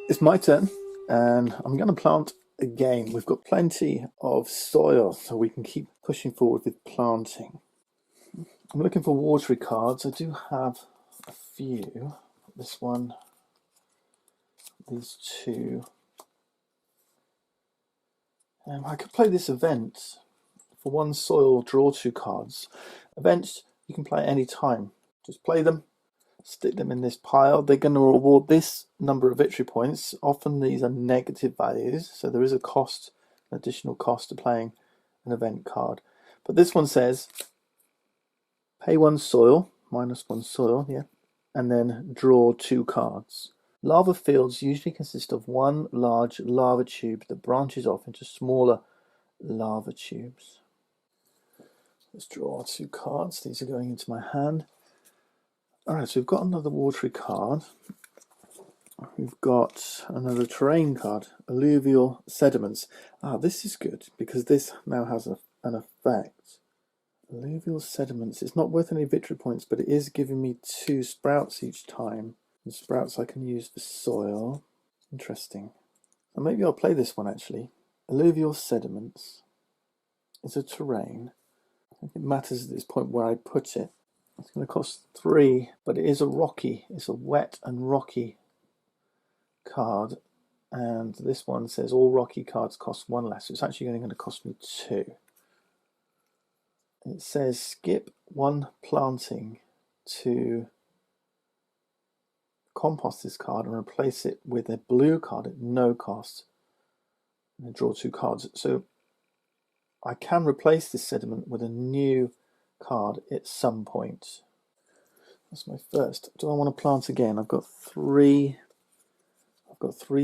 It's my turn, and I'm going to plant again. We've got plenty of soil, so we can keep pushing forward with planting. I'm looking for watery cards. I do have a few. This one, these two. I could play this event. For one soil, draw 2 cards. Events you can play any time. Just play them, stick them in this pile. They're going to reward this number of victory points. Often these are negative values, so there is a cost, an additional cost to playing an event card. But this one says pay 1 soil, -1 soil, yeah, and then draw 2 cards. Lava fields usually consist of one large lava tube that branches off into smaller lava tubes. Let's draw 2 cards. These are going into my hand. Alright, so we've got another watery card. We've got another terrain card, alluvial sediments. This is good because this now has an effect. Alluvial sediments. It's not worth any victory points, but it is giving me 2 sprouts each time. And sprouts I can use for soil. Interesting. So maybe I'll play this one actually. Alluvial sediments is a terrain. I think it matters at this point where I put it. It's going to cost 3, but it is it's a wet and rocky card. And this one says all rocky cards cost 1 less. So it's actually only going to cost me 2. It says skip 1 planting to compost this card and replace it with a blue card at no cost. And draw 2 cards. So I can replace this sediment with a new card at some point. That's my first. Do I want to plant again? I've got 3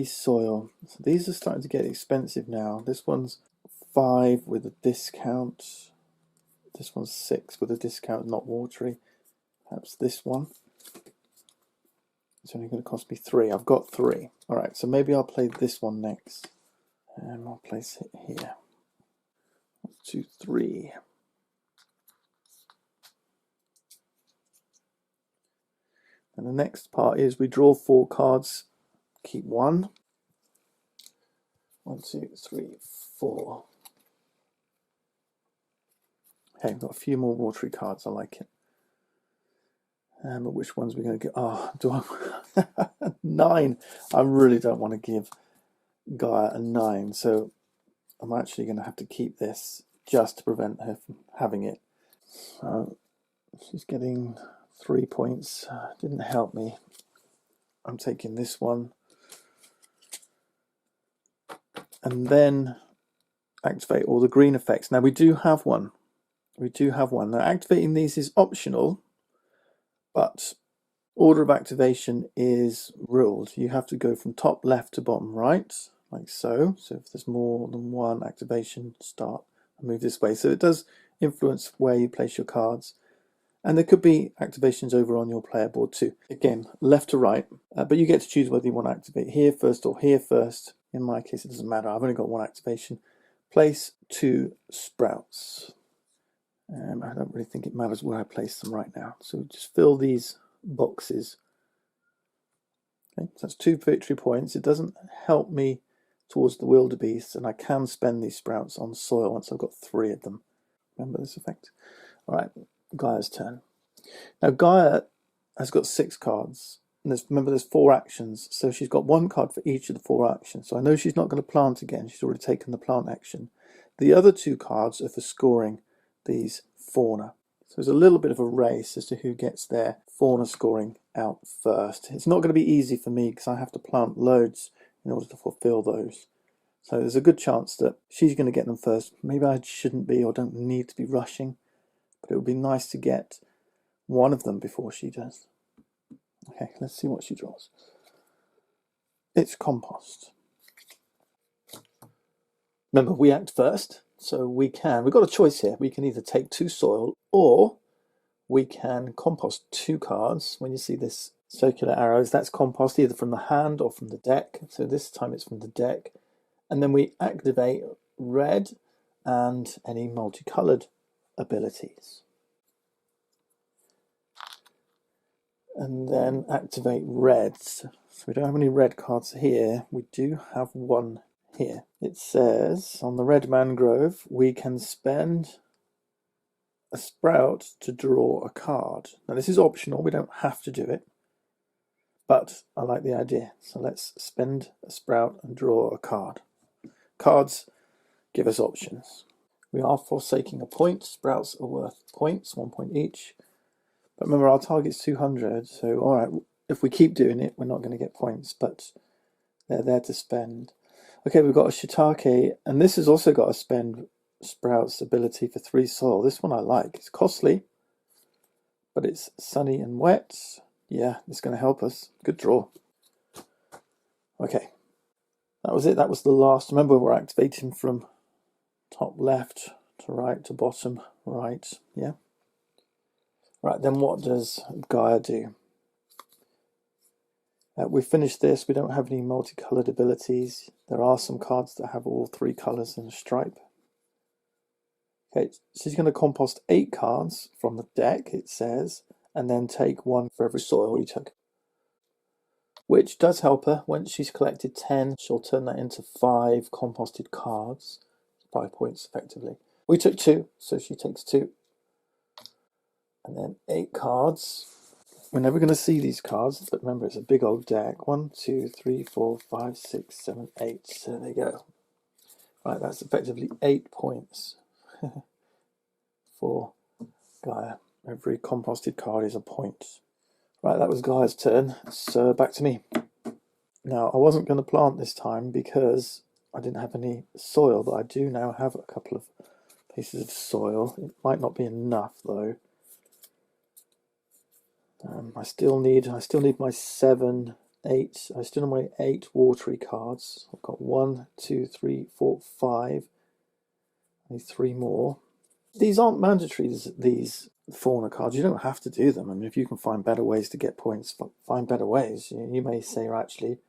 soil. So these are starting to get expensive now. This one's 5 with a discount. This one's 6 with a discount, not watery. Perhaps this one. It's only going to cost me 3. I've got 3. Alright, so maybe I'll play this one next. And I'll place it here. 1, 2, 3. And the next part is we draw 4 cards, keep 1. 1, 2, 3, 4. Okay, I've got a few more watery cards, I like it. But which ones are we going to get? Do I 9? I really don't want to give Gaia a 9, so I'm actually going to have to keep this just to prevent her from having it. So she's getting 3 points. Didn't help me. I'm taking this one. And then activate all the green effects. Now we do have one. Now activating these is optional, but order of activation is ruled. You have to go from top left to bottom right, like so. So if there's more than one activation, start and move this way. So it does influence where you place your cards. And there could be activations over on your player board too. Again, left to right, but you get to choose whether you want to activate here first or here first. In my case, it doesn't matter. I've only got 1 activation. Place 2 sprouts. I don't really think it matters where I place them right now. So just fill these boxes. Okay, so that's 2 victory points. It doesn't help me towards the wildebeest, and I can spend these sprouts on soil once I've got 3 of them. Remember this effect? All right, Gaia's turn. Now Gaia has got 6 cards. And remember, there's 4 actions, so she's got 1 card for each of the 4 actions. So I know she's not going to plant again. She's already taken the plant action. The other 2 cards are for scoring these fauna. So there's a little bit of a race as to who gets their fauna scoring out first. It's not going to be easy for me because I have to plant loads in order to fulfill those. So there's a good chance that she's going to get them first. Maybe I shouldn't be or don't need to be rushing, but it would be nice to get one of them before she does. Okay, let's see what she draws. It's compost. Remember, we act first, so we've got a choice here. We can either take 2 soil, or we can compost 2 cards. When you see this circular arrows, that's compost either from the hand or from the deck. So this time it's from the deck. And then we activate red and any multicolored abilities. and then activate reds. So we don't have any red cards here. We do have one here. It says on the red mangrove, we can spend a sprout to draw a card. Now this is optional, we don't have to do it, but I like the idea. So let's spend a sprout and draw a card. Cards give us options. We are forsaking a point. Sprouts are worth points, 1 point each. But remember, our target's 200, so all right, if we keep doing it, we're not going to get points, but they're there to spend. Okay, we've got a shiitake, and this has also got a spend sprouts ability for 3 soil. This one I like. It's costly, but it's sunny and wet. Yeah, it's going to help us. Good draw. Okay, that was it. That was the last. Remember, we're activating from top left to right to bottom right. Yeah. Right, then what does Gaia do? We finished this. We don't have any multicolored abilities. There are some cards that have all 3 colors in a stripe. Okay, so she's going to compost 8 cards from the deck, it says, and then take 1 for every soil you took. Which does help her. Once she's collected 10, she'll turn that into 5 composted cards. 5 points effectively. We took 2, so she takes 2. And then 8 cards. We're never going to see these cards, but remember it's a big old deck. 1, 2, 3, 4, 5, 6, 7, 8. So there you go. Right, that's effectively 8 points for Gaia. Every composted card is a point. Right, that was Gaia's turn. So back to me. Now, I wasn't going to plant this time because I didn't have any soil, but I do now have a couple of pieces of soil. It might not be enough though. I still need my 7, 8. I still need my 8 watery cards. I've got 1, 2, 3, 4, 5. I need 3 more. These aren't mandatory, these fauna cards. You don't have to do them. I mean, if you can find better ways to get points, find better ways. You may say, well, actually,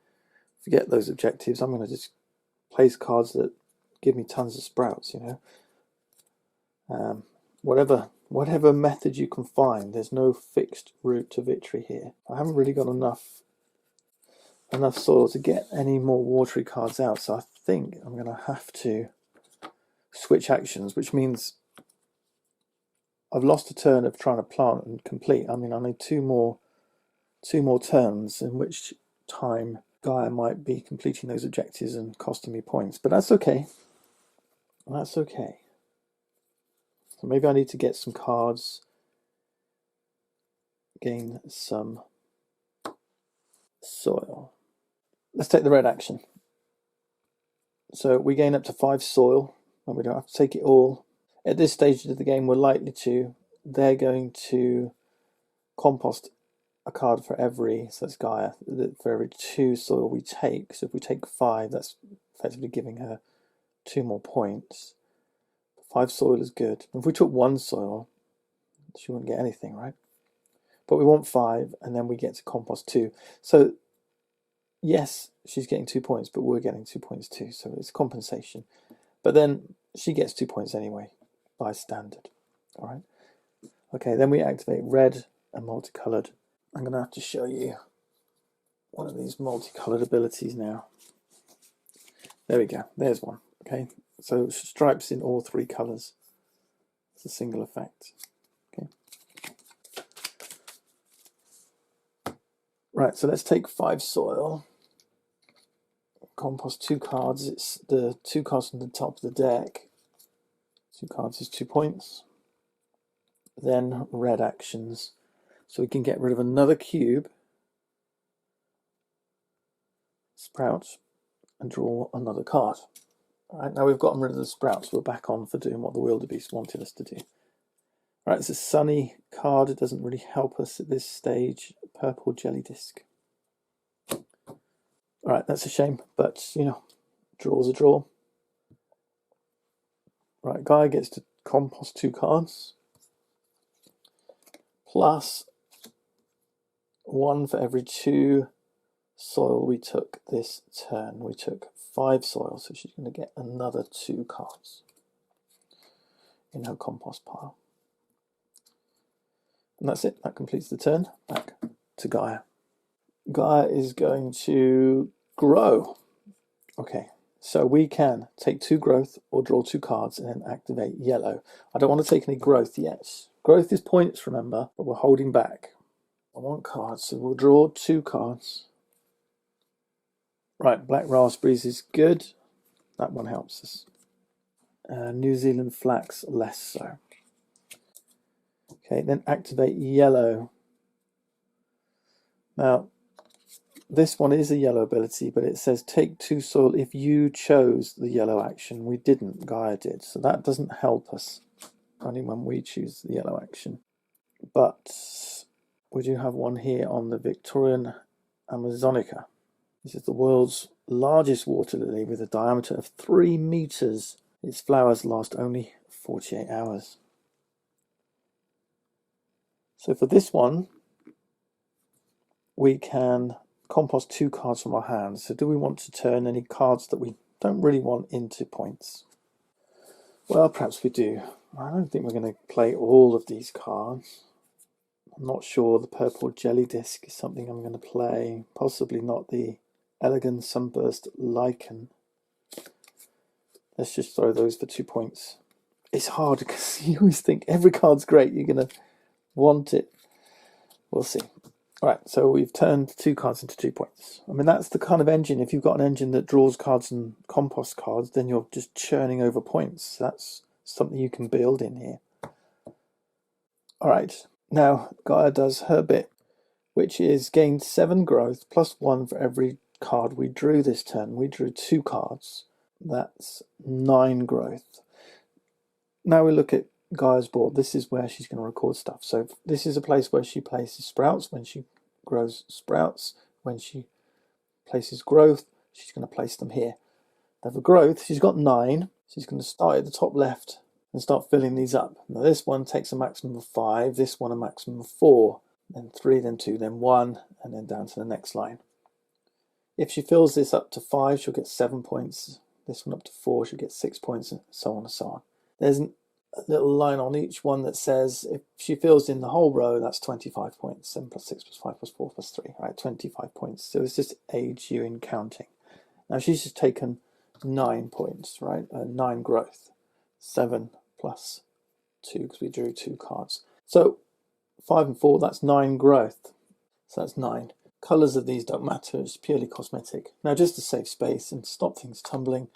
forget those objectives. I'm going to just place cards that give me tons of sprouts, you know. Whatever method you can find, there's no fixed route to victory here. I haven't really got enough soil to get any more watery cards out, so I think I'm going to have to switch actions, which means I've lost a turn of trying to plant and complete. I mean, I need two more turns, in which time Gaia might be completing those objectives and costing me points, but that's okay. That's okay. So maybe I need to get some cards, gain some soil. Let's take the red action. So we gain up to 5 soil, and we don't have to take it all. At this stage of the game, we're likely to. They're going to compost a card for every, so that's Gaia, for every 2 soil we take. So if we take 5, that's effectively giving her 2 more points. 5 soil is good. If we took 1 soil, she wouldn't get anything, right? But we want 5, and then we get to compost 2. So yes, she's getting 2 points, but we're getting 2 points too, so it's compensation. But then she gets 2 points anyway, by standard. All right. Okay, then we activate red and multicolored. I'm going to have to show you one of these multicolored abilities now. There we go. There's one. Okay, so stripes in all 3 colors. It's a single effect. Okay. Right, so let's take 5 soil. Compost 2 cards. It's the 2 cards on the top of the deck. 2 cards is 2 points. Then red actions. So we can get rid of another cube, sprout, and draw another card. All right, now we've gotten rid of the sprouts. We're back on for doing what the wildebeest wanted us to do. All right, it's a sunny card. It doesn't really help us at this stage. Purple jelly disc. All right, that's a shame, but you know, draw's a draw. Right, Gaia gets to compost 2 cards, plus 1 for every 2 soil we took this turn. We took 5 soil, so she's going to get another 2 cards in her compost pile. And that's it. That completes the turn. Back to Gaia. Gaia is going to grow. Okay, so we can take 2 growth or draw 2 cards and then activate yellow. I don't want to take any growth yet. Growth is points, remember, but we're holding back. I want cards, so we'll draw 2 cards. Right, black raspberries is good. That one helps us. New Zealand flax, less so. Okay, then activate yellow. Now, this one is a yellow ability, but it says take 2 soil if you chose the yellow action. We didn't, Gaia did, so that doesn't help us only when we choose the yellow action. But we do have one here on the Victorian Amazonica. This is the world's largest water lily with a diameter of 3 meters. Its flowers last only 48 hours. So for this one, we can compost 2 cards from our hands. So do we want to turn any cards that we don't really want into points? Well, perhaps we do. I don't think we're going to play all of these cards. I'm not sure the purple jelly disc is something I'm going to play. Possibly not the elegant sunburst lichen. Let's just throw those for 2 points. It's hard because you always think every card's great. You're going to want it. We'll see. All right, so we've turned 2 cards into 2 points. I mean, that's the kind of engine. If you've got an engine that draws cards and compost cards, then you're just churning over points. That's something you can build in here. All right, now Gaia does her bit, which is gain 7 growth plus 1 for every card we drew this turn. We drew 2 cards. That's 9 growth. Now we look at Gaia's board. This is where she's going to record stuff. So this is a place where she places sprouts when she grows sprouts. When she places growth, she's going to place them here. Now for growth, she's got 9. She's going to start at the top left and start filling these up. Now this one takes a maximum of 5, this one a maximum of 4, then 3, then 2, then 1, and then down to the next line. If she fills this up to 5, she'll get 7 points. This one up to 4, she'll get 6 points, and so on and so on. There's a little line on each one that says if she fills in the whole row, that's 25 points. 7 plus 6 plus 5 plus 4 plus 3, right? 25 points. So it's just aids you in counting. Now she's just taken 9 points, right? 9 growth. 7 plus 2, because we drew 2 cards. So 5 and 4, that's 9 growth. So that's 9. Colours of these don't matter, it's purely cosmetic. Now just to save space and stop things tumbling,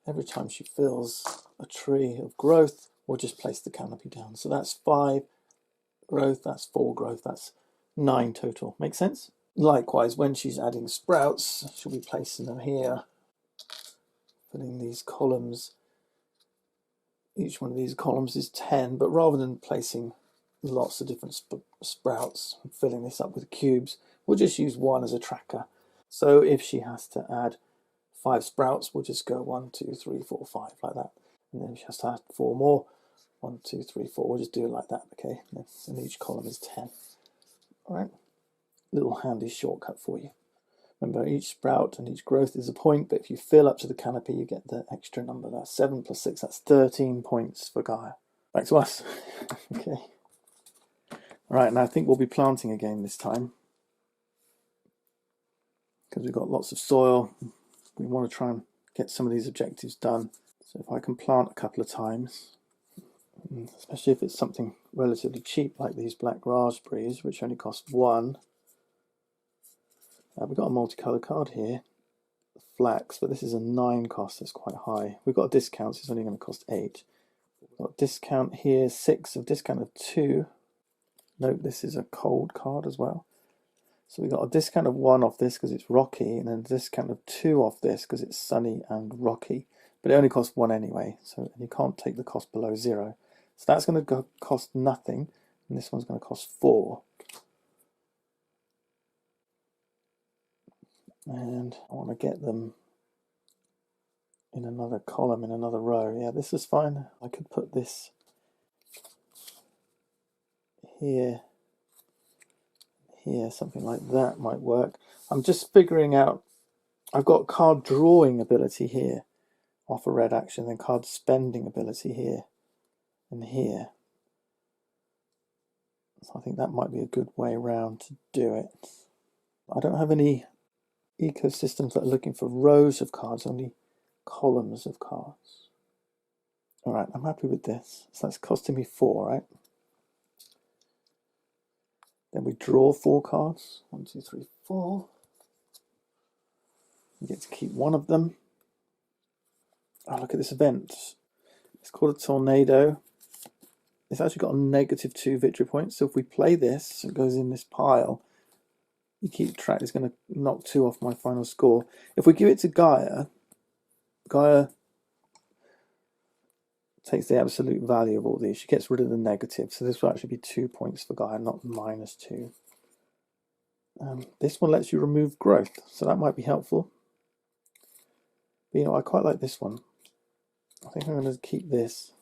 every time she fills a tree of growth, we'll just place the canopy down. So that's 5 growth, that's 4 growth, that's 9 total. Make sense? Likewise, when she's adding sprouts, she'll be placing them here, filling these columns. Each one of these columns is 10, but rather than placing lots of different sprouts and filling this up with cubes, we'll just use 1 as a tracker. So if she has to add 5 sprouts, we'll just go 1, 2, 3, 4, 5, like that. And then she has to add 4 more. 1, 2, 3, 4. We'll just do it like that, okay? And each column is 10. All right? Little handy shortcut for you. Remember, each sprout and each growth is a point, but if you fill up to the canopy, you get the extra number. That's 7 plus 6, that's 13 points for Gaia. Back to us. Okay. All right, now I think we'll be planting again this time, because we've got lots of soil. We want to try and get some of these objectives done. So if I can plant a couple of times, especially if it's something relatively cheap like these black raspberries, which only cost 1. We've got a multicolour card here, flax, but this is a 9 cost, that's quite high. We've got a discount, so it's only going to cost 8. We've got a discount here, 6 of discount of 2. Note this is a cold card as well. So we got a discount of 1 off this because it's rocky, and then a discount of 2 off this because it's sunny and rocky. But it only costs 1 anyway, so you can't take the cost below 0. So that's going to cost nothing, and this one's going to cost 4. And I want to get them in another column, in another row. Yeah, this is fine. I could put this here, here, something like that might work. I'm just figuring out, I've got card drawing ability here, off a red action, then card spending ability here, and here. So I think that might be a good way around to do it. I don't have any ecosystems that are looking for rows of cards, only columns of cards. All right, I'm happy with this. So that's costing me 4, right? Then we draw 4 cards. 1, 2, 3, 4. We get to keep one of them. Oh, look at this event. It's called a tornado. It's actually got a -2 victory points. So if we play this, it goes in this pile. You keep track, it's going to knock 2 off my final score. If we give it to Gaia, Gaia takes the absolute value of all these. She gets rid of the negative. So this will actually be 2 points for Gaia, not -2. This one lets you remove growth. So that might be helpful. But, you know, I quite like this one. I think I'm going to keep this.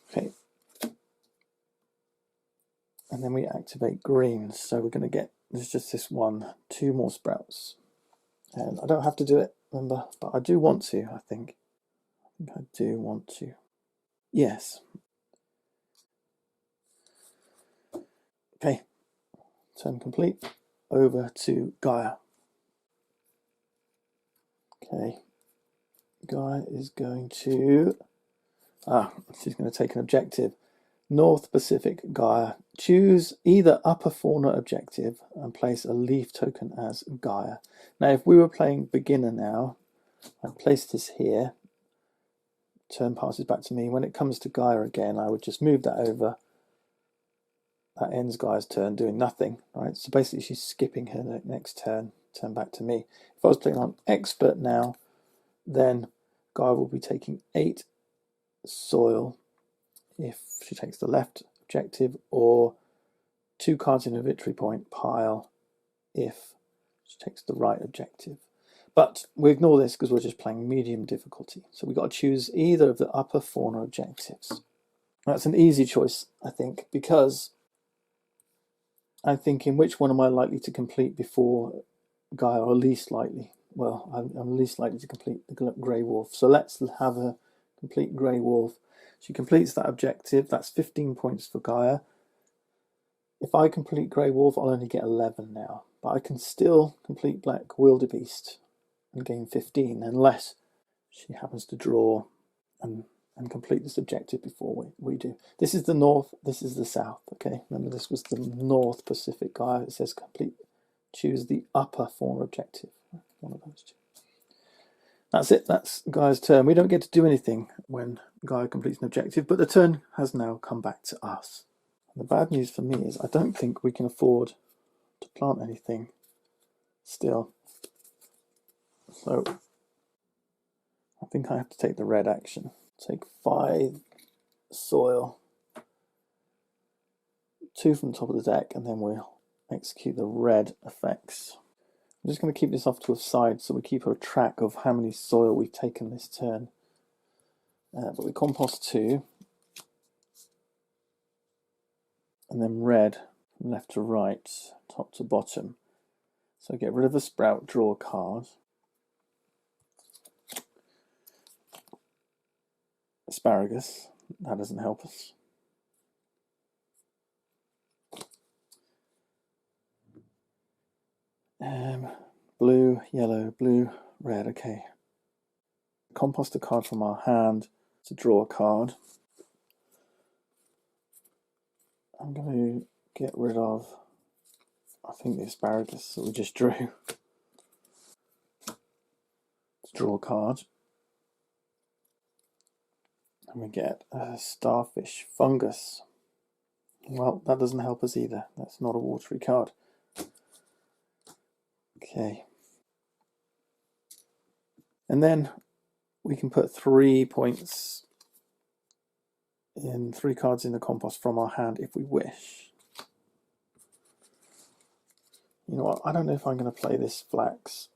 Okay. And then we activate greens. So we're going to get, there's just this one, 2 more sprouts. And I don't have to do it, remember, but I do want to, I think. I do want to. Yes. Okay. Turn complete. Over to Gaia. Okay. Gaia is going to... she's going to take an objective. North Pacific Gaia. Choose either upper fauna objective and place a leaf token as Gaia. Now, if we were playing beginner now, I'd place this here. Turn passes back to me. When it comes to Gaia again, I would just move that over. That ends Gaia's turn doing nothing, right? So basically she's skipping her next turn back to me. If I was playing on expert now, then Gaia will be taking 8 soil if she takes the left objective, or 2 cards in a victory point pile if she takes the right objective. But we ignore this because we're just playing medium difficulty. So we've got to choose either of the upper fauna objectives. That's an easy choice, I think, because I'm thinking which one am I likely to complete before Gaia, or least likely? Well, I'm least likely to complete the Grey Wolf. So let's have her complete Grey Wolf. She completes that objective. That's 15 points for Gaia. If I complete Grey Wolf, I'll only get 11 now. But I can still complete Black Wildebeest and gain 15, unless she happens to draw and complete this objective before we do. This is the north, this is the south, okay? Remember, this was the North Pacific Gaia. It says complete, choose the upper fauna objective. One of those 2. That's it, that's Gaia's turn. We don't get to do anything when Gaia completes an objective, but the turn has now come back to us. And the bad news for me is I don't think we can afford to plant anything still. So I think I have to take the red action. Take 5 soil, 2 from the top of the deck, and then we'll execute the red effects. I'm just going to keep this off to a side so we keep a track of how many soil we've taken this turn. But we compost 2, and then red from left to right, top to bottom. So get rid of the sprout, draw a card. Asparagus, that doesn't help us. Blue, yellow, blue, red, okay. Compost a card from our hand to draw a card. I'm going to get rid of, I think, the asparagus that we just drew. To draw a card. And we get a starfish fungus. Well, that doesn't help us either. That's not a watery card. Okay. And then we can put 3 points in 3 cards in the compost from our hand if we wish. You know what? I don't know if I'm going to play this flax.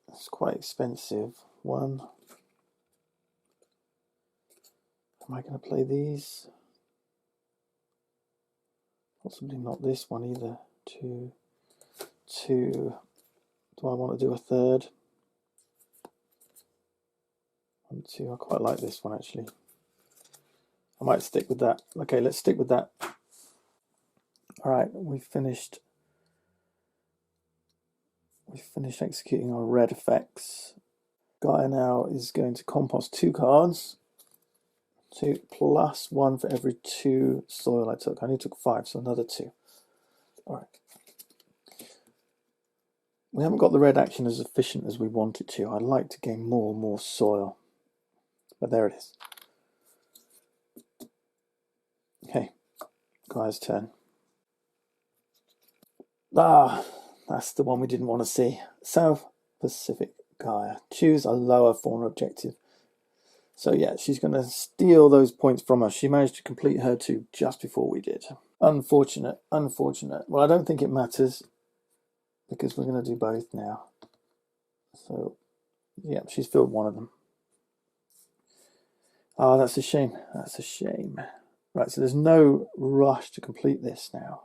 It's quite expensive. 1. Am I going to play these? Possibly not this one either. 2. 2. Do I want to do a 3rd? 1, 2. I quite like this one actually. I might stick with that. Okay, let's stick with that. All right, we've finished executing our red effects. Gaia now is going to compost 2 cards. 2 plus 1 for every 2 soil I took. I only took 5, so another 2. All right. We haven't got the red action as efficient as we wanted to. I'd like to gain more soil. But there it is. Okay, Gaia's turn. Ah, that's the one we didn't want to see. South Pacific Gaia. Choose a lower fauna objective. So yeah, she's going to steal those points from us. She managed to complete her 2 just before we did. Unfortunate. Well, I don't think it matters because we're going to do both now. So yeah, she's filled one of them. Oh, that's a shame. Right, so there's no rush to complete this now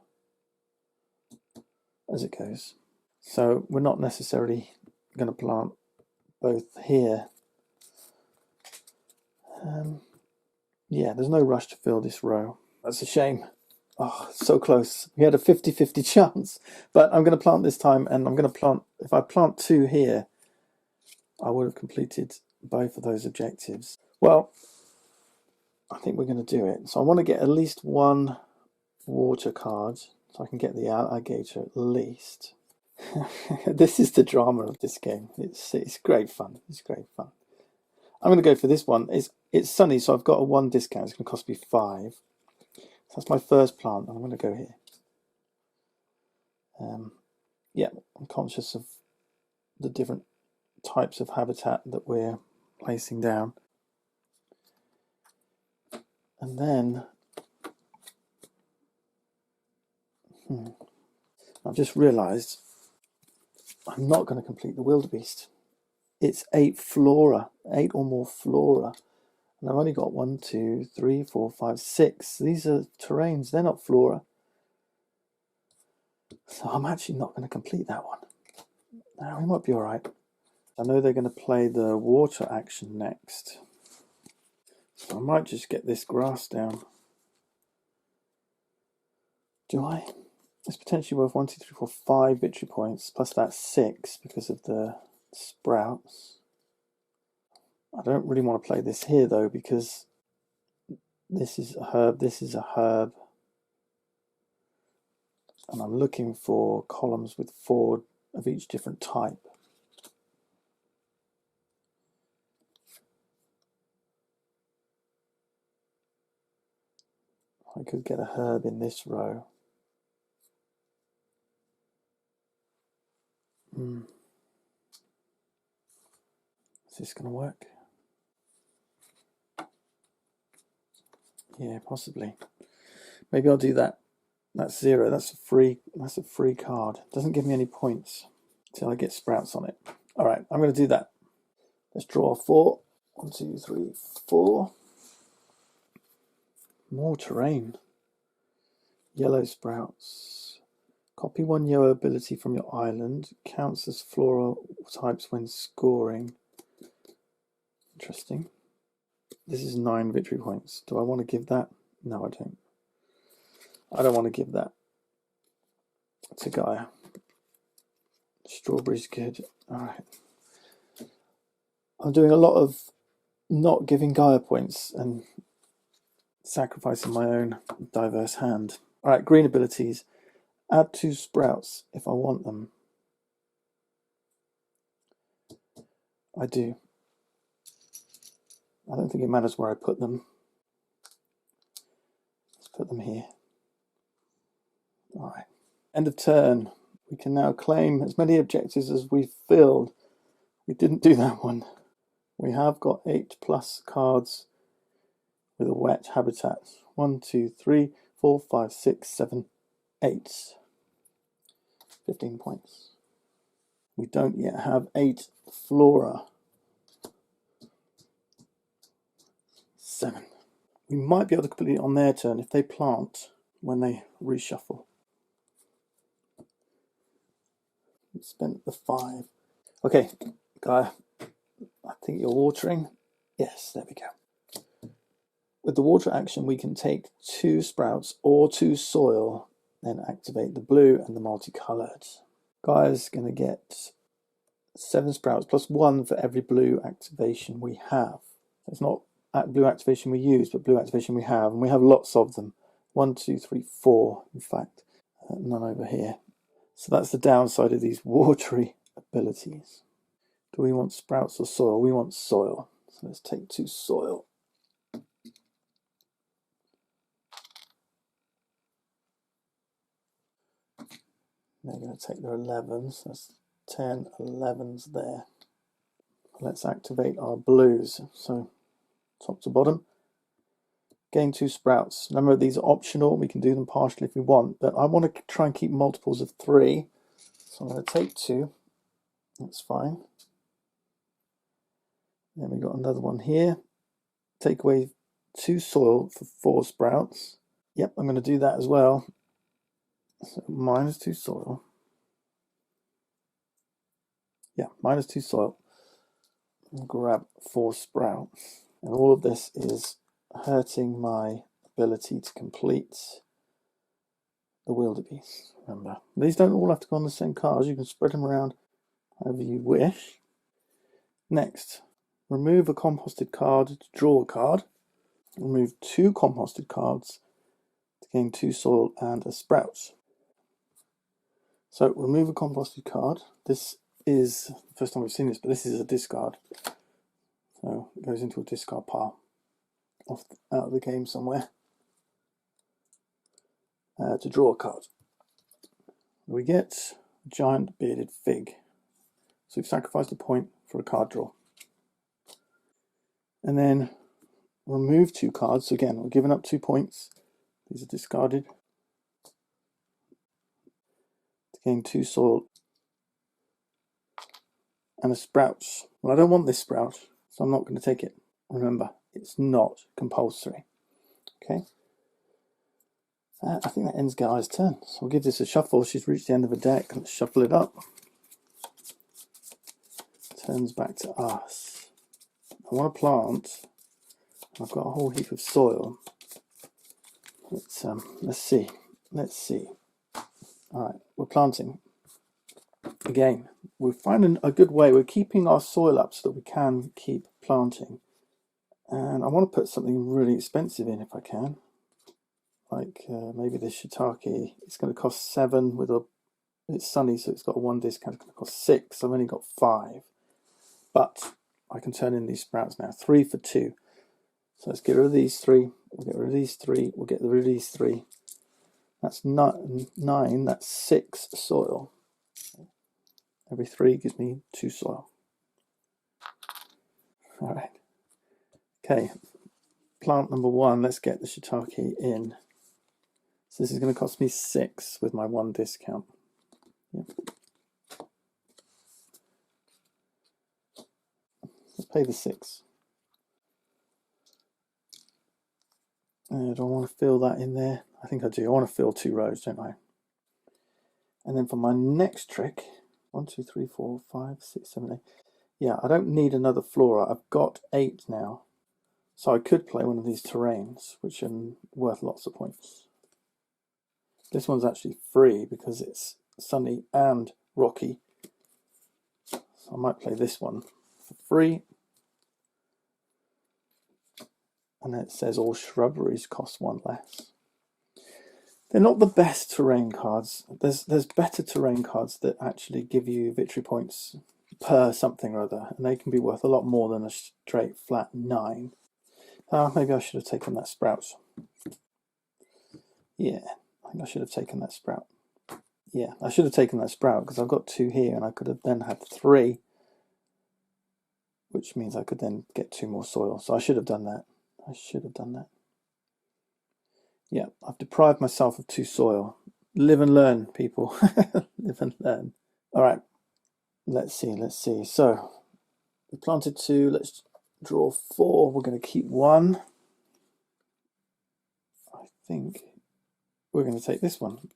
as it goes. So we're not necessarily going to plant both here. Yeah, there's no rush to fill this row. That's a shame. Oh, so close. We had a 50-50 chance. But I'm going to plant this time, and I'm going to plant... If I plant 2 here, I would have completed both of those objectives. Well, I think we're going to do it. So I want to get at least 1 water card, so I can get the alligator at least. This is the drama of this game. It's great fun. I'm going to go for this one. It's sunny, so I've got a 1 discount. It's going to cost me 5. So that's my first plant, and I'm going to go here. Yeah, I'm conscious of the different types of habitat that we're placing down. And then I've just realised I'm not going to complete the wildebeest. It's 8 flora, 8 or more flora. And I've only got 1, 2, 3, 4, 5, 6. These are terrains, they're not flora. So I'm actually not going to complete that one. Now, we might be all right. I know they're going to play the water action next. So I might just get this grass down. Do I? It's potentially worth 1, 2, 3, 4, 5 victory points, plus that 6 because of the sprouts. I don't really want to play this here though, because this is a herb, this is a herb. And I'm looking for columns with 4 of each different type. I could get a herb in this row. Is this going to work? Yeah, possibly. Maybe I'll do that. That's 0. That's a free card. Doesn't give me any points until I get sprouts on it. All right, I'm going to do that. Let's draw 4. 1, 2, 3, 4. More terrain. Yellow sprouts. Copy 1 yellow ability from your island. Counts as floral types when scoring. Interesting. This is 9 victory points. Do I want to give that? No, I don't. I don't want to give that to Gaia. Strawberry's good. All right. I'm doing a lot of not giving Gaia points and sacrificing my own diverse hand. All right, green abilities. Add 2 sprouts if I want them. I do. I don't think it matters where I put them. Let's put them here. All right. End of turn. We can now claim as many objectives as we've filled. We didn't do that one. We have got 8 plus cards with a wet habitat. 1, 2, 3, 4, 5, 6, 7, 8. 15 points. We don't yet have 8 flora. 7. We might be able to complete it on their turn if they plant when they reshuffle. We spent the 5. Okay, Gaia, I think you're watering. Yes, there we go. with the water action, we can take 2 sprouts or 2 soil, then activate the blue and the multicolored. Gaia's going to get 7 sprouts plus 1 for every blue activation we have. It's not blue activation we use, but blue activation we have, and we have lots of them. 1, 2, 3, 4, in fact, none over here. So that's the downside of these watery abilities. Do we want sprouts or soil? We want soil. So let's take 2 soil. They're going to take their 11s. That's 10 11s there. Let's activate our blues. So top to bottom. Gain 2 sprouts. Remember, these are optional. We can do them partially if we want, but I want to try and keep multiples of 3. So I'm going to take 2. That's fine. Then we got another one here. Take away 2 soil for 4 sprouts. Yep, I'm going to do that as well. So minus 2 soil. Yeah, minus 2 soil. And grab 4 sprouts. And all of this is hurting my ability to complete the wildebeest. Remember, these don't all have to go on the same cards. You can spread them around however you wish. Next, remove a composted card to draw a card. Remove 2 composted cards to gain 2 soil and a sprout. So remove a composted card. This is the first time we've seen this, but this is a discard. So it goes into a discard pile, out of the game somewhere. To draw a card, we get a giant bearded fig. So we've sacrificed a point for a card draw. And then remove 2 cards. So again, we're giving up 2 points. These are discarded. To gain 2 soil and a sprout. Well, I don't want this sprout, so I'm not going to take it. Remember, it's not compulsory. Okay. I think that ends Gaia's turn. So we'll give this a shuffle. She's reached the end of the deck. Let's shuffle it up. Turns back to us. I want to plant. I've got a whole heap of soil. Let's see. Let's see. All right, we're planting. Again, we're finding a good way. We're keeping our soil up so that we can keep planting. And I want to put something really expensive in if I can. Like maybe this shiitake. It's going to cost 7 with a. It's sunny, so it's got a 1 discount. It's going to cost 6. I've only got 5, but I can turn in these sprouts now. 3 for 2. So let's get rid of these 3. We'll get rid of these 3. We'll get rid of these 3. That's 9. That's 6 soil. Every 3 gives me 2 soil. All right. Okay. Plant number 1. Let's get the shiitake in. So this is going to cost me 6 with my 1 discount. Yep. Let's pay the 6. Do I want to fill that in there? I think I do. I want to fill 2 rows, don't I? And then for my next trick, 1, 2, 3, 4, 5, 6, 7, 8. Yeah, I don't need another flora. I've got 8 now. So I could play one of these terrains, which are worth lots of points. This one's actually free because it's sunny and rocky. So I might play this one for free. And then it says all shrubberies cost 1 less. They're not the best terrain cards. There's better terrain cards that actually give you victory points per something or other, and they can be worth a lot more than a straight flat 9. Maybe I should have taken that sprout. Yeah, I think I should have taken that sprout. Yeah, I should have taken that sprout because I've got 2 here, and I could have then had 3, which means I could then get 2 more soil. So I should have done that. I should have done that. Yeah, I've deprived myself of 2 soil. Live and learn, people. Live and learn. All right, let's see. So we planted 2. Let's draw 4. We're going to keep 1. I think we're going to take this one.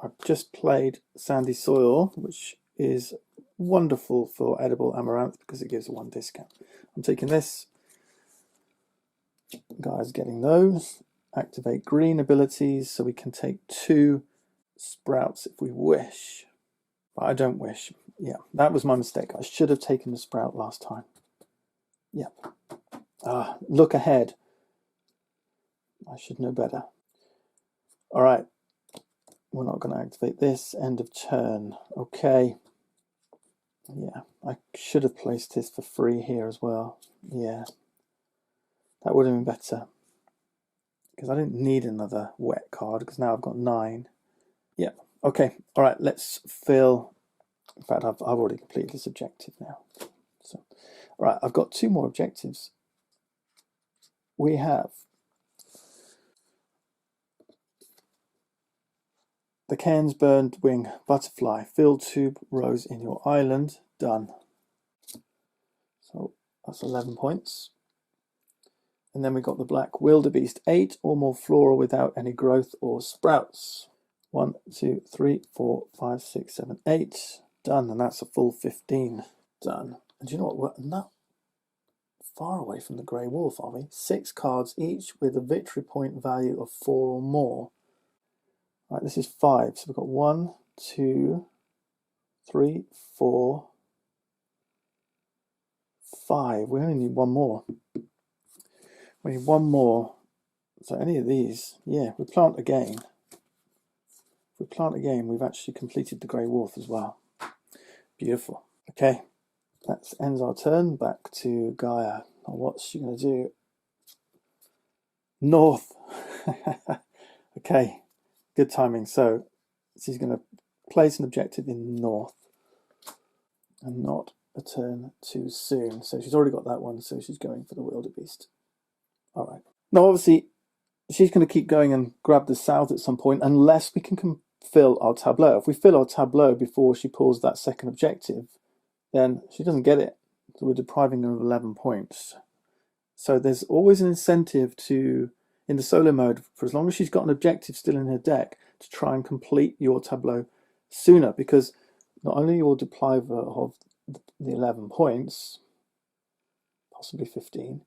I've just played Sandy Soil, which is wonderful for edible amaranth because it gives a 1 discount. I'm taking this. Gaia's getting those. Activate green abilities so we can take 2 sprouts if we wish. But I don't wish. Yeah, that was my mistake. I should have taken the sprout last time. Yep. Look ahead. I should know better. All right. We're not going to activate this. End of turn. Okay. Yeah, I should have placed this for free here as well. Yeah, that would have been better. Because I didn't need another wet card, because now I've got 9. Yeah, okay. All right, let's fill. In fact, I've already completed this objective now. So, all right, I've got 2 more objectives. We have the Cairns Burned Wing Butterfly. Fill 2 rows in your island. Done. So that's 11 points. And then we got the Black Wildebeest. 8 or more flora without any growth or sprouts. 1, 2, 3, 4, 5, 6, 7, 8. Done. And that's a full 15. Done. And do you know what? We're not far away from the Grey Wolf, are we? 6 cards each with a victory point value of 4 or more. Right, this is 5. So we've got 1, 2, 3, 4, 5. We only need 1 more. We need 1 more. So any of these, yeah, we plant again. If we plant again, we've actually completed the Grey Wolf as well. Beautiful. Okay, that ends our turn. Back to Gaia. Now what's she going to do? North. Okay, good timing. So she's going to place an objective in north and not a turn too soon. So she's already got that one, so she's going for the wildebeest. All right. Now, obviously, she's going to keep going and grab the south at some point unless we can fill our tableau. If we fill our tableau before she pulls that second objective, then she doesn't get it. So we're depriving her of 11 points. So there's always an incentive to, in the solo mode, for as long as she's got an objective still in her deck, to try and complete your tableau sooner, because not only will deprive her of the 11 points, possibly 15,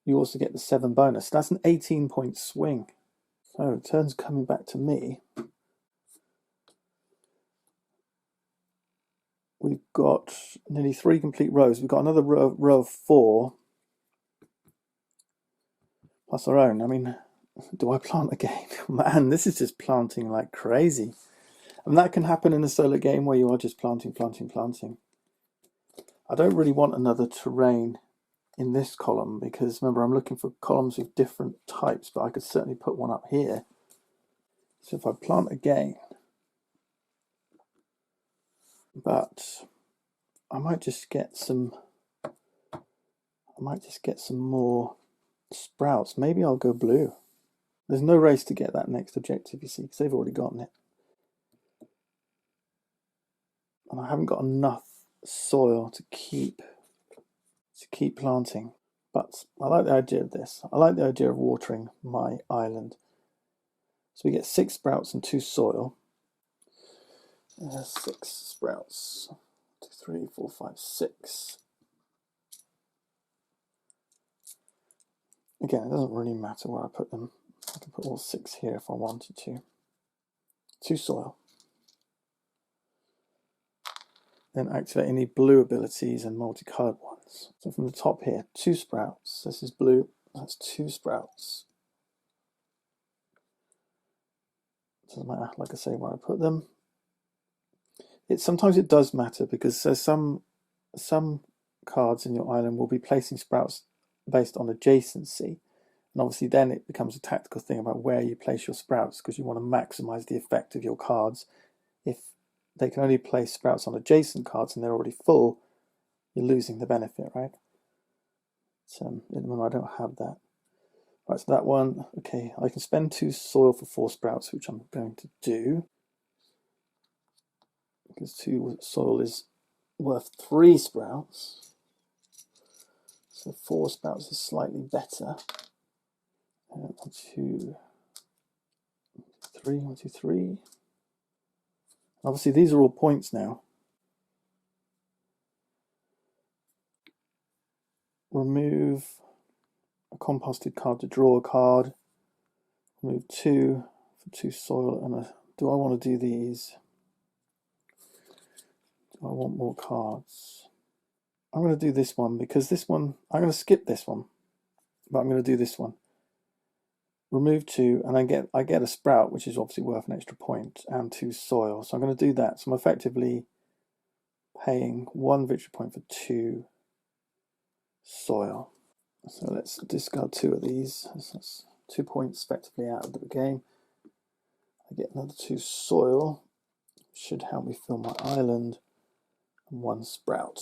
you also get the 7 bonus. That's an 18-point swing. So turn's coming back to me. We've got nearly 3 complete rows. We've got another row of 4 plus our own. I mean, do I plant again? Man, this is just planting like crazy. And that can happen in a solo game where you are just planting. I don't really want another terrain in this column because, remember, I'm looking for columns with different types, but I could certainly put one up here. So if I plant again, but I might just get some more sprouts. Maybe I'll go blue. There's no race to get that next objective, you see, because they've already gotten it. And I haven't got enough soil to keep planting. But I like the idea of this. I like the idea of watering my island. So we get 6 sprouts and 2 soil. 6 sprouts. 2, 3, 4, 5, 6. Again, it doesn't really matter where I put them. I can put all 6 here if I wanted to. 2 soil. Then activate any blue abilities and multicolored ones. So from the top here, 2 sprouts. This is blue. That's 2 sprouts. Doesn't matter, like I say, where I put them. Sometimes it does matter because there's some cards in your island will be placing sprouts based on adjacency, and obviously then it becomes a tactical thing about where you place your sprouts because you want to maximize the effect of your cards. If they can only place sprouts on adjacent cards and they're already full, you're losing the benefit, right? So at the moment I don't have that. Right, so that one, okay, I can spend 2 soil for 4 sprouts, which I'm going to do. Because 2 soil is worth 3 sprouts. So 4 sprouts is slightly better. 1, 2, 3, 1, 2, 3. Obviously these are all points now. Remove, a composted card to draw a card. Remove 2 for 2 soil and a. Do I want to do these? Do I want more cards? I'm going to do this one because this one, I'm going to skip this one, but I'm going to do this one. Remove 2 and I get a sprout, which is obviously worth an extra point, and 2 soil. So I'm going to do that. So I'm effectively paying 1 victory point for 2 soil. So let's discard 2 of these. That's 2 points effectively out of the game. I get another 2 soil. Should help me fill my island. And 1 sprout.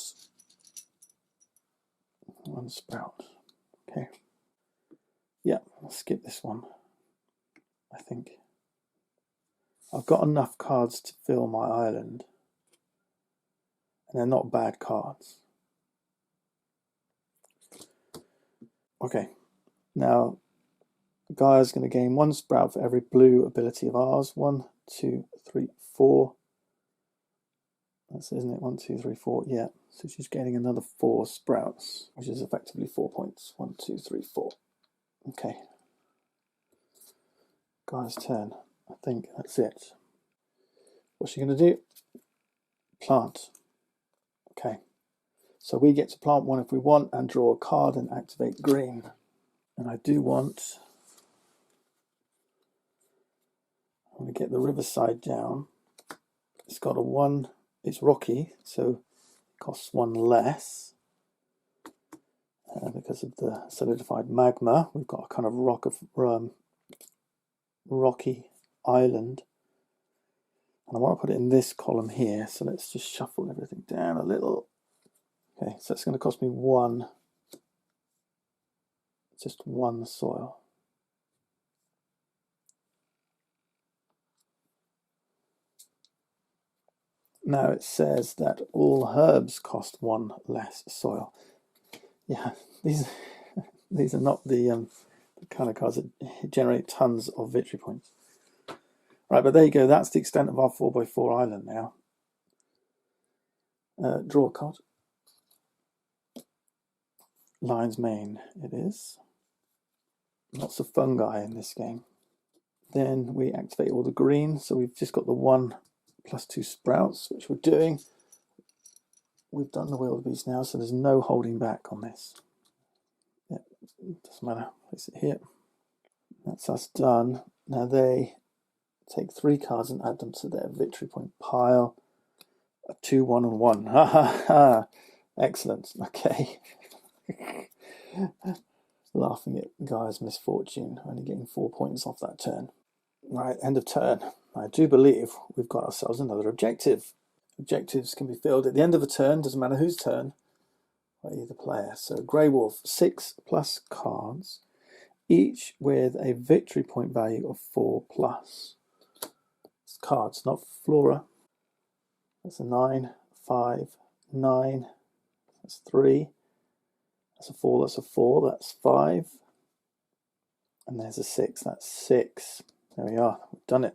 1 sprout. Okay. Yeah, I'll skip this one. I think I've got enough cards to fill my island. And they're not bad cards. Okay. Now Gaia's going to gain 1 sprout for every blue ability of ours. 1, 2, 3, 4. That's, isn't it? 1, 2, 3, 4. Yeah. So she's gaining another 4 sprouts, which is effectively 4 points. 1, 2, 3, 4. Okay. Gaia's turn. I think that's it. What's she going to do? Plant. Okay. So we get to plant 1 if we want and draw a card and activate green. And I do want. I'm going to get the riverside down. It's got a 1. It's rocky, so it costs 1 less. Because of the solidified magma, we've got a kind of rocky island. And I want to put it in this column here, so let's just shuffle everything down a little. Okay, so it's going to cost me 1. Just 1 soil. Now it says that all herbs cost 1 less soil. Yeah, these are not the kind of cards that generate tons of victory points. Right, but there you go. That's the extent of our 4x4 island now. Draw a card. Lion's Mane it is. Lots of fungi in this game. Then we activate all the green. So we've just got the 1 plus 2 sprouts, which we're doing. We've done the wildebeest now, so there's no holding back on this. Yeah, doesn't matter. Place it here. That's us done. Now they take 3 cards and add them to their victory point pile. A 2, 1, and 1. Ha ha ha! Excellent. Okay. Laughing at Gaia's misfortune, only getting 4 points off that turn. Right, end of turn. I do believe we've got ourselves another objective. Objectives can be filled at the end of a turn, doesn't matter whose turn, by either player. So Grey Wolf, 6 plus cards, each with a victory point value of 4 plus. It's cards, not flora. That's a 9, 5, 9, that's 3. That's a 4, that's a 4, that's 5. And there's a 6, that's 6. There we are, we've done it.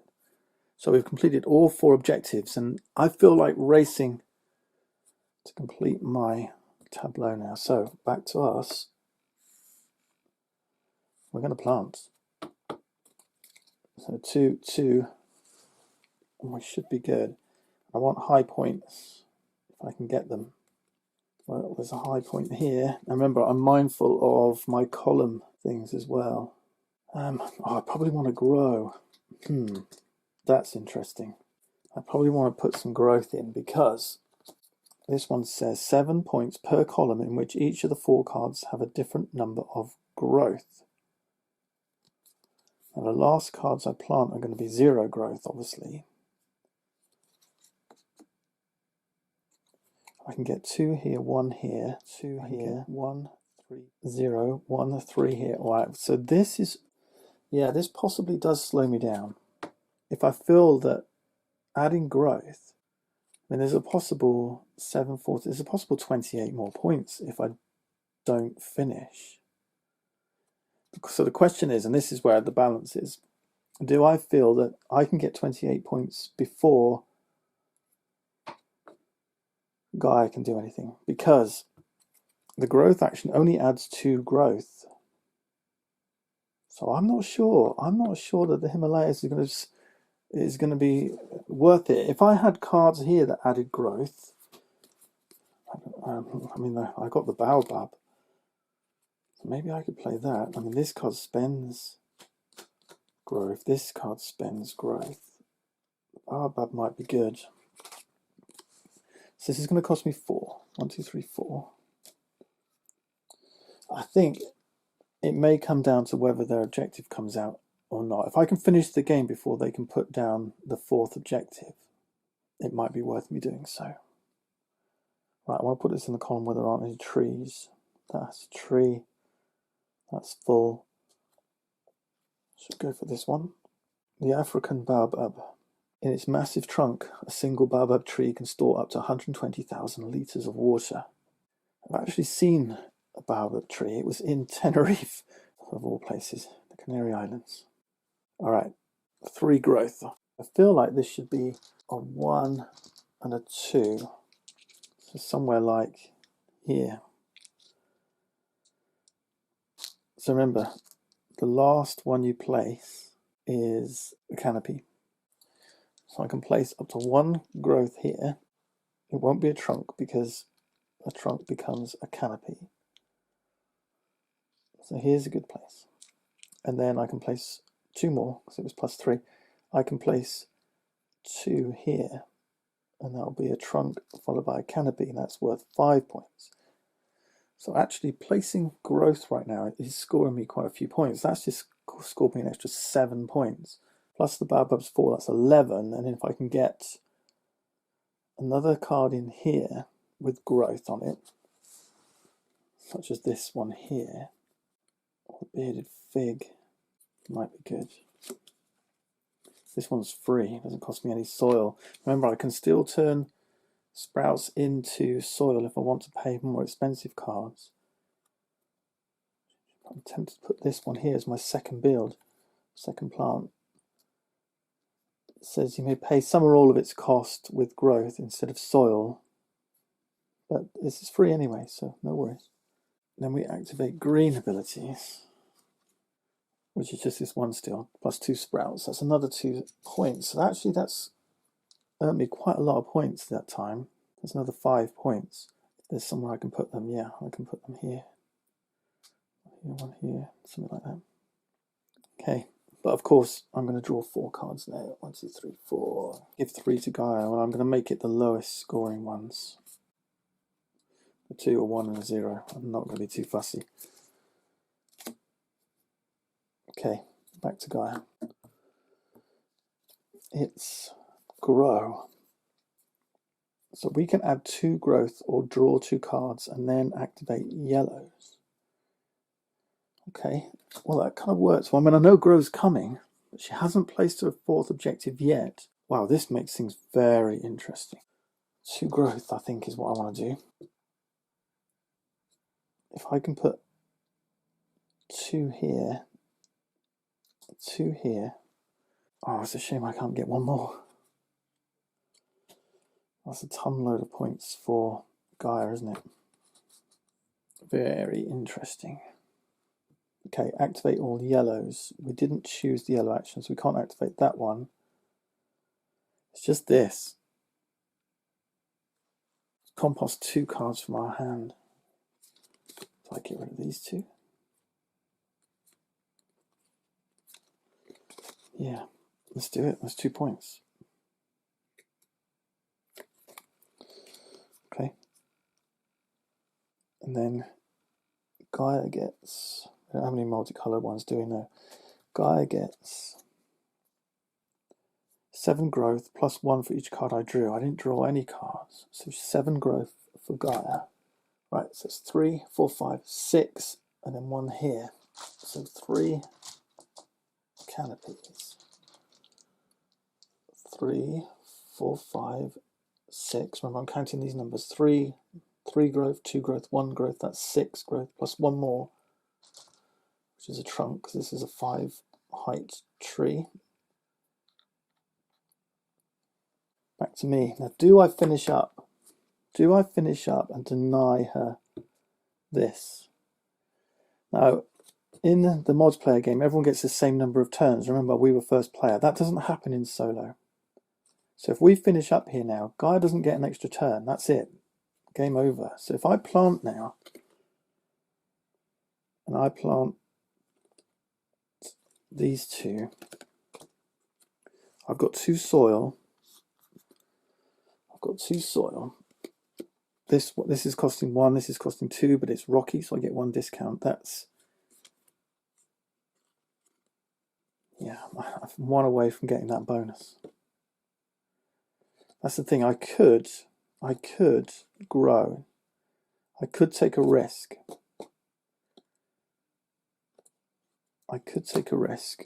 So we've completed all 4 objectives, and I feel like racing to complete my tableau now. So back to us. We're going to plant. So 2, 2, and we should be good. I want high points if I can get them. Well, there's a high point here. And remember, I'm mindful of my column things as well. I probably want to grow. That's interesting. I probably want to put some growth in because this one says 7 points per column in which each of the 4 cards have a different number of growth. Now the last cards I plant are going to be 0 growth, obviously. I can get 2 here, 1 here, 2 here, 1, 3, 0, 1, 3 here. Wow. So this is, yeah, this possibly does slow me down. If I feel that adding growth, I mean, there's a possible 7, 4, there's a possible 28 more points if I don't finish. So the question is, and this is where the balance is, do I feel that I can get 28 points before Gaia can do anything? Because the growth action only adds 2 growth. So I'm not sure. I'm not sure that the Himalayas is going to be worth it. If I had cards here that added growth, I mean, I got the Baobab. So maybe I could play that. I mean, this card spends growth. This card spends growth. The Baobab might be good. So this is going to cost me 4. 1, 2, 3, 4. I think it may come down to whether their objective comes out or not. If I can finish the game before they can put down the 4th objective, it might be worth me doing so. Right, I want to put this in the column where there aren't any trees. That's a tree. That's full. Should go for this one. The African baobab. In its massive trunk, a single baobab tree can store up to 120,000 litres of water. I've actually seen a baobab tree. It was in Tenerife, of all places, the Canary Islands. All right, 3 growth. I feel like this should be a 1 and a 2. So somewhere like here. So remember, the last one you place is a canopy. So I can place up to 1 growth here. It won't be a trunk because a trunk becomes a canopy. So here's a good place. And then I can place 2 more, because it was plus 3. I can place 2 here, and that'll be a trunk followed by a canopy, and that's worth 5 points. So actually placing growth right now is scoring me quite a few points. That's just scored me an extra 7 points. Plus the baobab's 4, that's 11. And if I can get another card in here with growth on it, such as this one here, the bearded fig, might be good. This one's free, it doesn't cost me any soil. Remember, I can still turn sprouts into soil if I want to pay more expensive cards. I'm tempted to put this one here as my second build, second plant. It says you may pay some or all of its cost with growth instead of soil, but this is free anyway, so no worries. Then we activate green abilities, which is just this one still, plus 2 sprouts. That's another 2 points. So actually that's earned me quite a lot of points that time. There's another 5 points. If there's somewhere I can put them, yeah, I can put them here. One here, something like that. Okay, but of course I'm going to draw 4 cards now. 1, 2, 3, 4. Give 3 to Gaia, and I'm going to make it the lowest scoring ones. A 2, a 1, and a 0. I'm not going to be too fussy. Okay, back to Gaia. It's grow. So we can add 2 growth or draw 2 cards and then activate yellows. Okay, well that kind of works. Well, I mean, I know grow's coming, but she hasn't placed her 4th objective yet. Wow, this makes things very interesting. 2 growth, I think, is what I want to do. If I can put 2 here, 2 here. Oh, it's a shame I can't get 1 more. That's a ton load of points for Gaia, isn't it? Very interesting. Okay, activate all yellows. We didn't choose the yellow action, so we can't activate that one. It's just this. Compost 2 cards from our hand. So I get rid of these 2. Yeah, let's do it. That's 2 points. Okay. And then Gaia gets, I don't have any multicolored ones, do we? No. Gaia gets 7 growth plus 1 for each card I drew. I didn't draw any cards, so 7 growth for Gaia. Right, so it's 3, 4, 5, 6, and then 1 here. So 3 canopies. 3, 4, 5, 6. Remember, I'm counting these numbers. 3 growth, 2 growth, 1 growth. That's 6 growth plus 1 more, which is a trunk, because this is a 5 height tree. Back to me. Now, do I finish up? Do I finish up and deny her this? Now, in the multiplayer game, everyone gets the same number of turns. Remember, we were first player. That doesn't happen in solo. So if we finish up here now, Gaia doesn't get an extra turn. That's it. Game over. So if I plant now, and I plant these two, I've got two soil. I've got two soil. This is costing 1, this is costing 2, but it's rocky, so I get 1 discount. That's, yeah, I'm 1 away from getting that bonus. That's the thing. I could grow. I could take a risk. I could take a risk.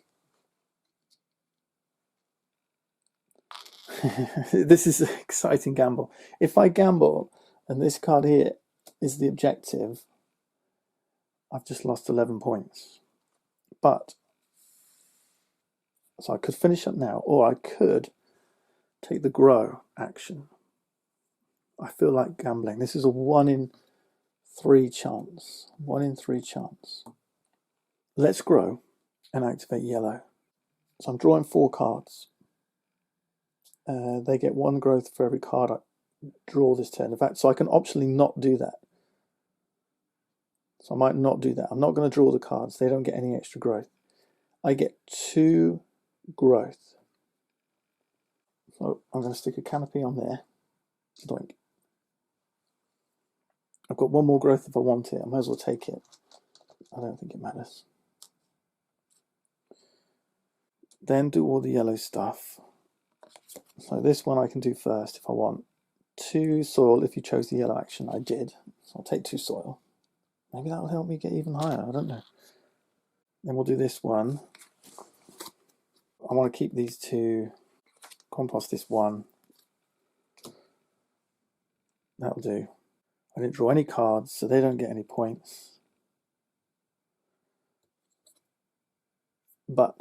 This is an exciting gamble. If I gamble and this card here is the objective, I've just lost 11 points. But, so I could finish up now, or I could take the grow action. I feel like gambling. This is a 1 in 3 chance. 1 in 3 chance. Let's grow and activate yellow. So I'm drawing 4 cards. They get 1 growth for every card I draw this turn. In fact, so I can optionally not do that. So I might not do that. I'm not going to draw the cards. They don't get any extra growth. I get 2 growth. So I'm going to stick a canopy on there. Doink. I've got 1 more growth if I want it. I might as well take it. I don't think it matters. Then do all the yellow stuff. So this one I can do first if I want. 2 soil if you chose the yellow action. I did. So I'll take 2 soil. Maybe that'll help me get even higher. I don't know. Then we'll do this one. I want to keep these 2. Compost this 1. That'll do. I didn't draw any cards, so they don't get any points. But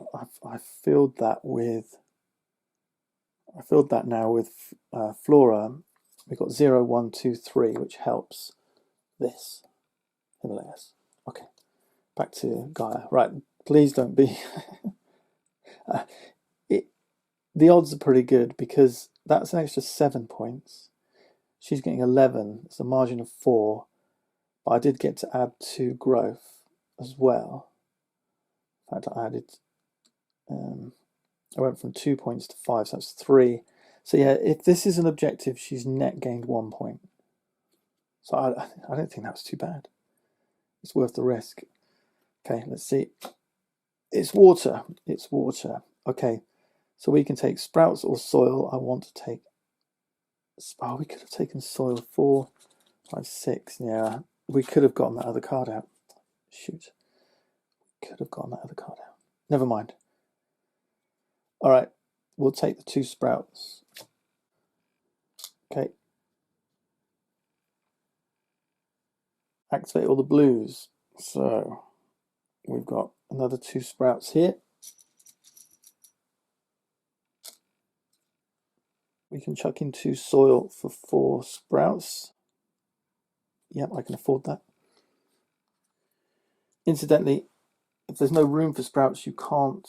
I filled that with. I filled that now with Flora. We've got 0, 1, 2, 3, which helps this. Himalayas. Okay, back to Gaia. Right, please don't be. The odds are pretty good because that's an extra 7 points. She's getting 11. It's a margin of 4. But I did get to add 2 growth as well. In fact, I added. I went from 2 points to 5, so that's 3. So yeah, if this is an objective, she's net gained 1 point. So I don't think that's too bad. It's worth the risk. Okay, let's see. It's water. It's water. Okay, so we can take sprouts or soil. I want to take. Oh, we could have taken soil 4, 5, 6. Yeah, we could have gotten that other card out. Shoot, could have gotten that other card out. Never mind. All right, we'll take the 2 sprouts. Okay. Activate all the blues. So we've got another 2 sprouts here. We can chuck in 2 soil for 4 sprouts. Yep, I can afford that. Incidentally, if there's no room for sprouts, you can't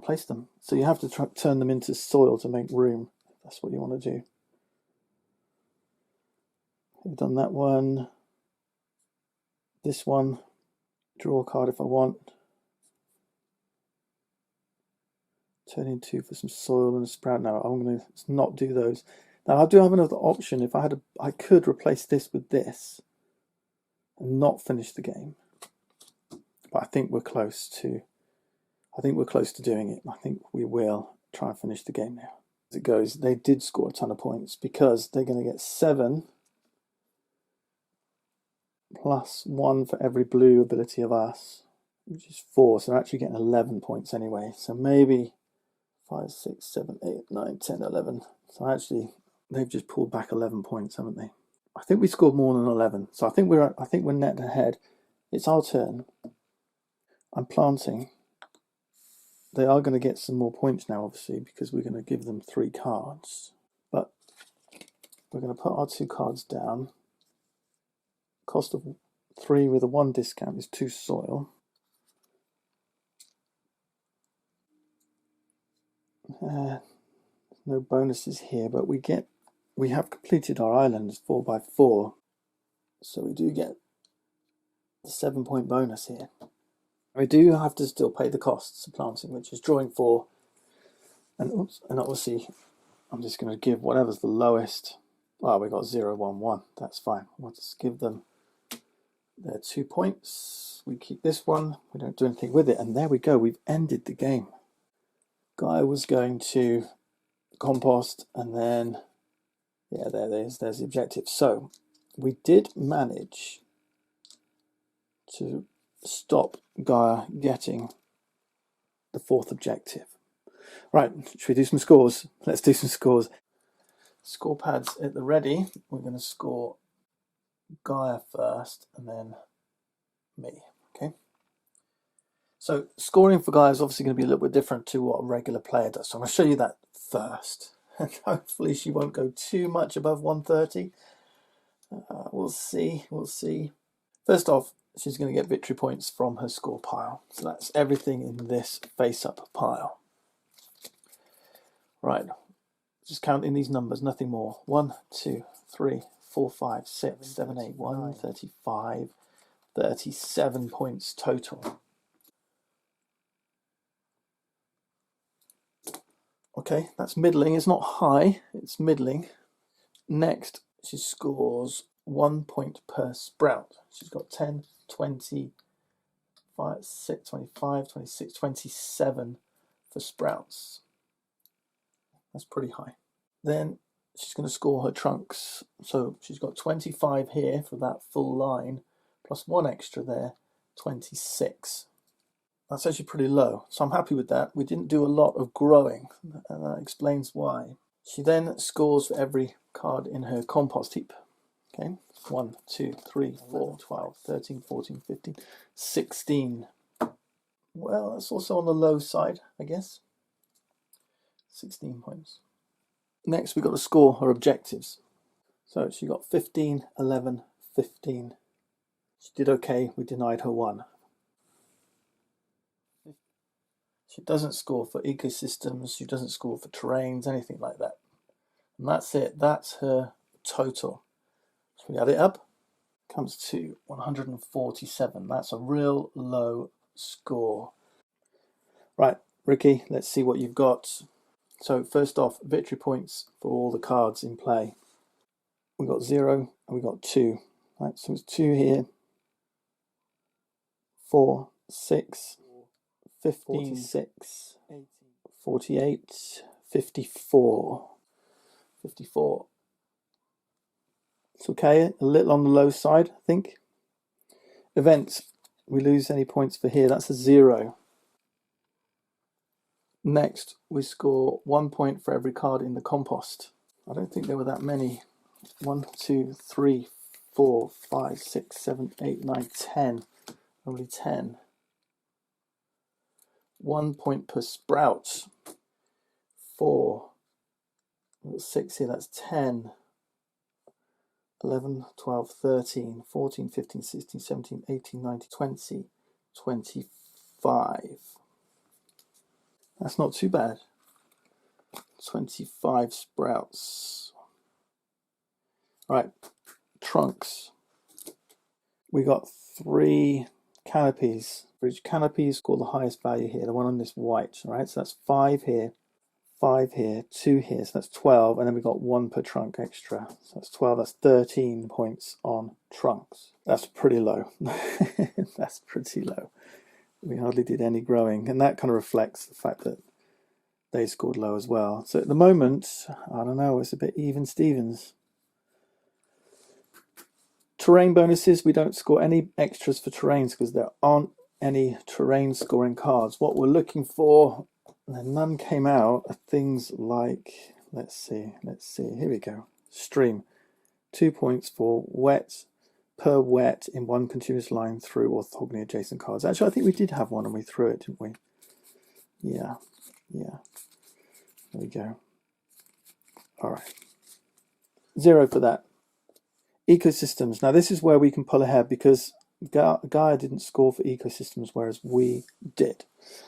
place them. So you have to turn them into soil to make room. If that's what you want to do. We've done that one. This one. Draw a card if I want. Turn in 2 for some soil and a sprout. No, I'm going to not do those. Now I do have another option. If I could replace this with this and not finish the game. But I think we're close to. I think we're close to doing it. I think we will try and finish the game now. As it goes, they did score a ton of points because they're going to get 7 plus 1 for every blue ability of us, which is 4. So they're actually getting 11 points anyway. So maybe 5, 6, 7, 8, 9, 10, 11. So actually, they've just pulled back 11 points, haven't they? I think we scored more than 11. So I think we're net ahead. It's our turn. I'm planting. They are going to get some more points now, obviously, because we're going to give them 3 cards. But we're going to put our 2 cards down. Cost of 3 with a 1 discount is 2 soil. No bonuses here, but we have completed our islands 4x4, so we do get the 7-point bonus here. We do have to still pay the costs of planting, which is drawing 4, and obviously I'm just going to give whatever's the lowest. Well, we got 0, 1, 1. That's fine. We'll just give them their 2 points. We keep this one. We don't do anything with it, and there we go. We've ended the game. Gaia was going to compost, and then yeah, there's the objective. So we did manage to stop Gaia getting the 4th objective. Right, should we do some scores? Let's do some scores. Score pads at the ready. We're going to score Gaia first and then me. Okay. So scoring for Gaia is obviously going to be a little bit different to what a regular player does. So I'm going to show you that first. And hopefully she won't go too much above 130. We'll see. We'll see. First off, she's going to get victory points from her score pile. So that's everything in this face-up pile. Right. Just counting these numbers, nothing more. 1, 2, 3, 4, 5, 6, 7, 8, 1, 35, 37 points total. Okay, that's middling. It's not high, it's middling. Next, she scores 1 point per sprout. She's got 10, 20, 6, 25, 26, 27 for sprouts. That's pretty high. Then she's going to score her trunks. So she's got 25 here for that full line, plus 1 extra there, 26. That's actually pretty low. So I'm happy with that. We didn't do a lot of growing, and that explains why. She then scores for every card in her compost heap. Okay, 1, 2, 3, 4, 12, 13, 14, 15, 16. Well, that's also on the low side, I guess. 16 points. Next, we've got to score her objectives. So she got 15, 11, 15. She did okay. We denied her 1. She doesn't score for ecosystems. She doesn't score for terrains, anything like that. And that's it. That's her total. So we add it up. Comes to 147. That's a real low score. Right, Ricky, let's see what you've got. So first off, victory points for all the cards in play. We got 0 and we got 2. Right, so it's 2 here. 4, 6, 15, 46, 48, 54. 54. It's okay, a little on the low side, I think. Events, we lose any points for here. That's a 0. Next, we score 1 point for every card in the compost. I don't think there were that many. 1, 2, 3, 4, 5, 6, 7, 8, 9, 10. Only 10. 1 point per sprout. 4. 6 here, that's 10. 11, 12, 13, 14, 15, 16, 17, 18, 19, 20, 25. That's not too bad. 25 sprouts. All right, trunks. We got 3 canopies. For each canopy, score the highest value here, the one on this white. All right, so that's 5 here, 5 here, 2 here, so that's 12, and then we got 1 per trunk extra. So that's 12, that's 13 points on trunks. That's pretty low. That's pretty low. We hardly did any growing, and that kind of reflects the fact that they scored low as well. So at the moment, I don't know, it's a bit even Stevens. Terrain bonuses, we don't score any extras for terrains because there aren't any terrain scoring cards. What we're looking for, and none came out, are things like, let's see, here we go. Stream, 2 points for wet, per wet in 1 continuous line through orthogonally adjacent cards. Actually, I think we did have one and we threw it, didn't we? Yeah. There we go. All right. 0 for that. Ecosystems. Now, this is where we can pull ahead because Gaia didn't score for ecosystems, whereas we did.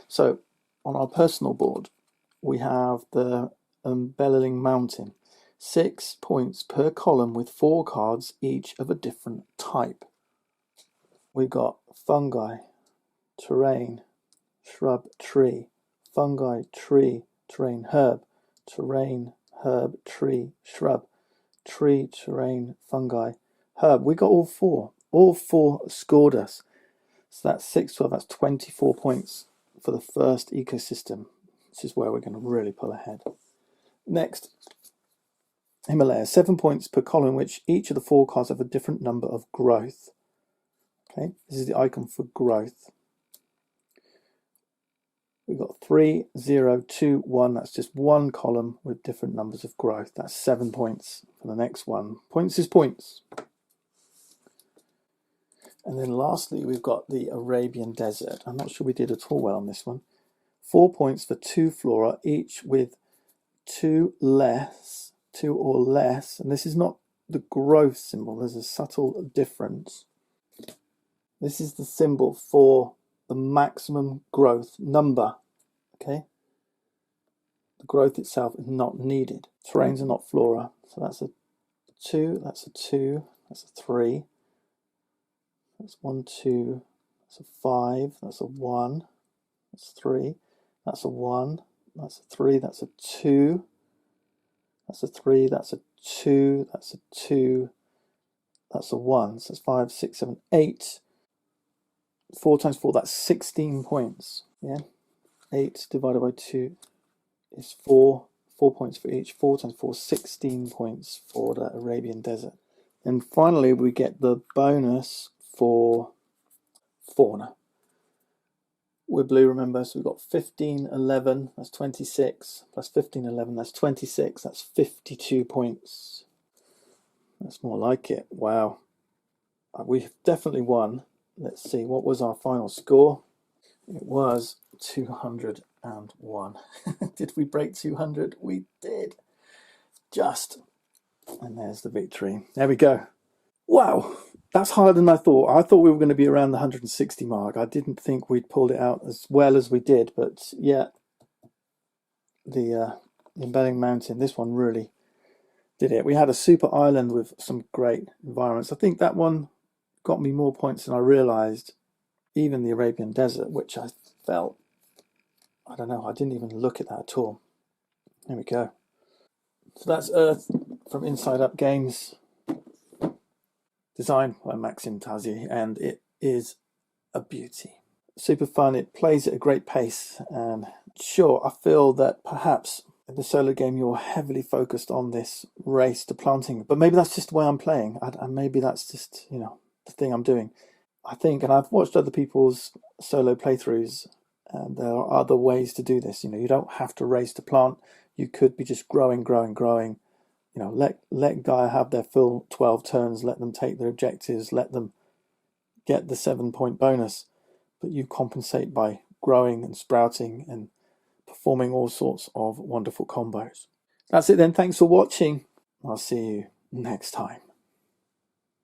So, on our personal board, we have the Embelling Mountain. 6 points per column with 4 cards, each of a different type. We've got fungi, terrain, shrub, tree, fungi, tree, terrain, herb, terrain, herb, tree, shrub, tree, terrain, fungi, herb. We got all 4. All 4 scored us. So that's 6, 12, that's 24 points for the first ecosystem. This is where we're going to really pull ahead. Next, Himalaya, 7 points per column, which each of the 4 cards have a different number of growth. Okay, this is the icon for growth. We've got 3, 0, 2, 1. That's just one column with different numbers of growth. That's 7 points for the next one. Points is points. And then lastly, we've got the Arabian Desert. I'm not sure we did at all well on this one. 4 points for 2 flora, each with 2 or less. And this is not the growth symbol. There's a subtle difference. This is the symbol for the maximum growth number. Okay. The growth itself is not needed. Terrains are not flora. So that's a 2, that's a 2, that's a 3. That's 1, 2, that's a 5, that's a 1, that's 3, that's a 1, that's a 3, that's a 2, that's a 3, that's a 2, that's a 2, that's a 1, so that's 5, 6, 7, 8. 4 times 4, that's 16 points. Yeah, 8 divided by 2 is 4. 4 points for each. 4 times 4, 16 points for the Arabian Desert. And finally, we get the bonus for fauna. We're blue, remember, so we've got 15, 11, that's 26, plus 15, 11, that's 26, that's 52 points. That's more like it. Wow. We've definitely won. Let's see, what was our final score? It was 201. Did we break 200? We did. Just. And there's the victory. There we go. Wow, that's harder than I thought. I thought we were going to be around the 160 mark. I didn't think we'd pulled it out as well as we did. But yeah, the Embedding Mountain, this one really did it. We had a super island with some great environments. I think that one got me more points than I realised. Even the Arabian Desert, which I felt, I don't know, I didn't even look at that at all. There we go. So that's Earth from Inside Up Games, designed by Maxim Tazi, and it is a beauty. Super fun, it plays at a great pace, and sure, I feel that perhaps in the solo game you're heavily focused on this race to planting, but maybe that's just the way I'm playing, and maybe that's just, you know, the thing I'm doing. I think, and I've watched other people's solo playthroughs, and there are other ways to do this. You know, you don't have to race to plant. You could be just growing. You know, let Gaia have their full 12 turns. Let them take their objectives. Let them get the 7-point bonus. But you compensate by growing and sprouting and performing all sorts of wonderful combos. That's it then. Thanks for watching. I'll see you next time.